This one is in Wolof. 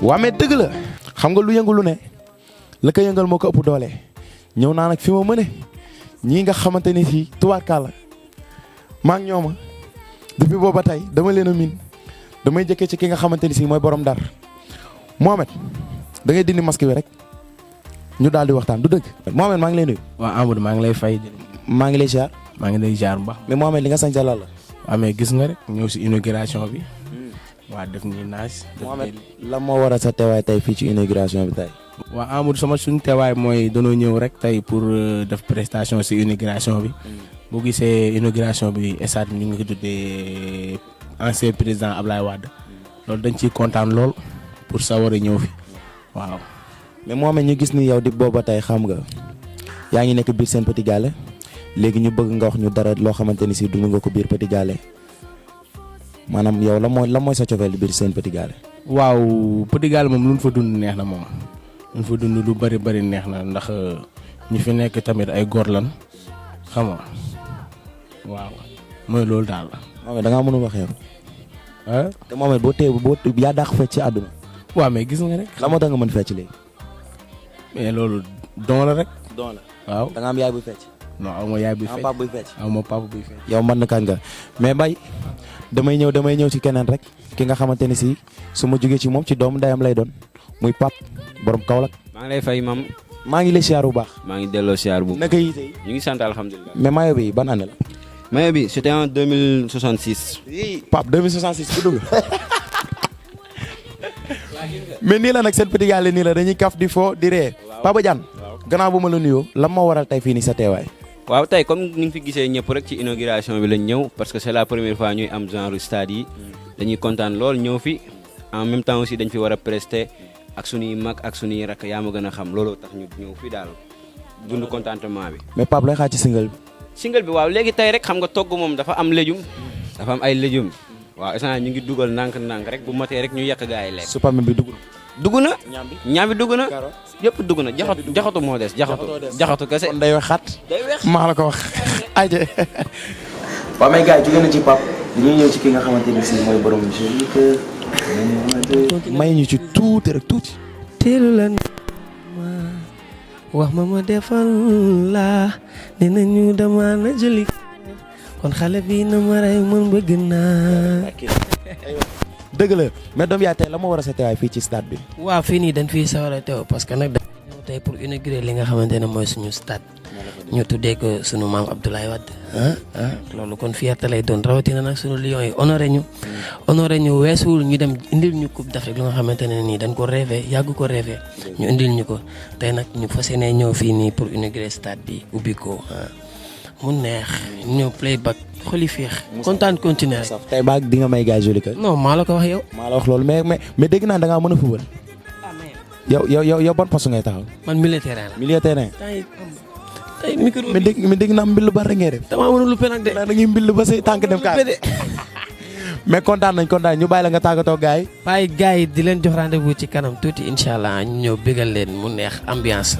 waa mais dëgg la xam nga lu yëngu lu ne la ko yëngal moo ko ëpp doole ñëw naa nag fi ma mëne ñii nga xamante ni fii tubaarkàlla maa ngi ñooma depuis booba tey dama leen a miin damay jëkkee ci ki nga xamante ni si mooy borom Ndar Mohamed da ngay dindi masque bi rek ñu daal di waxtaan du dëgg. Mohamed maa ngi lay nuyu. waaw Amadou maa ngi lay fay. maa ngi lay ziar. maa ngi lay ziar bu baax. mais Mohamed li nga sañ sa la. waaw mais gis nga rek ñëw si inauguration bi. waa def nii naaj. Mohamed lan moo waral sa teewaay tey fii ci inauguration bi tey. waaw Amadou suñu teewaay mooy danoo ñëw rek tey pour def prestation si inauguration bi. boo gisee inauguration bi stade bi ñu ngi ko tuddee ancien président Ablaye Wade. loolu dañ ciy kontaan lool pour sawar a ñëw fi waaw. mais Mohamed ñu gis ni yow di booba tey xam nga yaa ngi nekk biir seen Petit Gallé léegi ñu bëgg nga wax ñu dara loo xamante ni si dund nga ko biir Petit Gallé maanaam yow la mooy sa cofeel biir seen Petit Gallé. waaw Petit Gallé moom lu ñu fa dund neex na moom lu ñu fa dund lu bari neex na ndax ñu fi nekk tamit ay góor lan xam nga waaw mooy loolu daal. Mohamed da ngaa mënul wax yow. te Mohamed boo yaa dàq fecc ci àdduna. waaw mais gis nga rek. la moo tax nga mën fecc léegi. mais loolu don la rek. don la waaw da nga am yaay buy fecc. non aw ma yaay buy fecc papa buy fecc. aw ma papa buy fecc. yow mën na kan nga mais Mbaye damay ñëw ci keneen rek ki nga xamante ni si su ma jógee ci moom ci doomu ndeyam lay doon muy Pape borom Kaolack. maa ngi lay fay mam. maa ngi lay siyaar bu baax. maa ngi delloo siyaar bu. naka yi tey. ñu ngi sant alhamdulilah. mais maillot bi ban année la. maillot bi c'était en 2066. Pape 2066 ku dugg. mais nii la nag seen Petit Gallé nii la dañuy kaf di fo di ree. Papa Diane. gannaaw bu ma la nuyoo lan moo waral tey fii nii sa teewaay. waaw tey comme ni nga fi gisee ñëpp rek ci inauguration bi lañ ñëw parce que c'est la première fois ñuy am genre stade yi. dañuy kontaan lool ñëw fi en même temps aussi dañ fi war a prester ak suñuy mag ak suñuy rakk yaa ma gën a xam looloo tax ñu ñëw fi daal dund contentement bi. mais Pape lay xaar ci single bi. single bi waaw léegi tey rek xam nga togg moom dafa am légume dafa am ay légume waaw instant ñu ngi dugal ndànk-ndànk rek bu matee rek ñu yekk gaa yi lekk. supame bi dugg na. ñaam bi dugg na. yëpp dugg na jaxatu moo des jaxatu kese. kon day wex xat. day wex maa la ko wax. aje waaw mais gars yi jóge na ci Pape dañuy ñëw ci ki nga xamante ni si mooy borom musique may ñu ci tuuti rek tuuti. teelu la wax ma defal la dina ñu dama na jëli kon xale bi na ma rey man bëgg naa. dëgg la mais doom yaa tey la ma war a sa teewaay fii ci stade bi. waaw fii nii dañ fiy sawar a teew parce que nag dañ ñëw tey pour inaugurer li nga xamante ne mooy suñu stade ñu tuddee ko sunu maam Abdoulaye Wade loolu kon fierté lay doon rawatina nag sunu Lions yi honoré ñu weesuwul ñu dem indil ñu coupe d'Afrique lu nga xamante ne nii dañ ko rêvé yàgg ko rêvé ñu indil ñu ko tey nag ñu fas yéene ñëw fii nii pour inaugurer stade bi ubbi ko mu neex ñëw playback xoli féex kontaan continuer rek. tey baag di nga may gars joli ka. non maa la ko wax yow. maa la wax loolu mais dégg naa da ngaa mën a fubal. yow ban poste ngay taxaw. man militaire la. milieu terrain. tey micro bi mais dégg naa mbill ba rek ngay def. damaa mënul lu pe nag de. da ngay mbill ba say tànk dem kaa. mais kontaan ñu bàyyi la nga tàggatoo gars yi. waaye gars yi di leen jox rendez-vous ci kanam tuuti incha allah ñu ñëw bégal leen mu neex ambiance.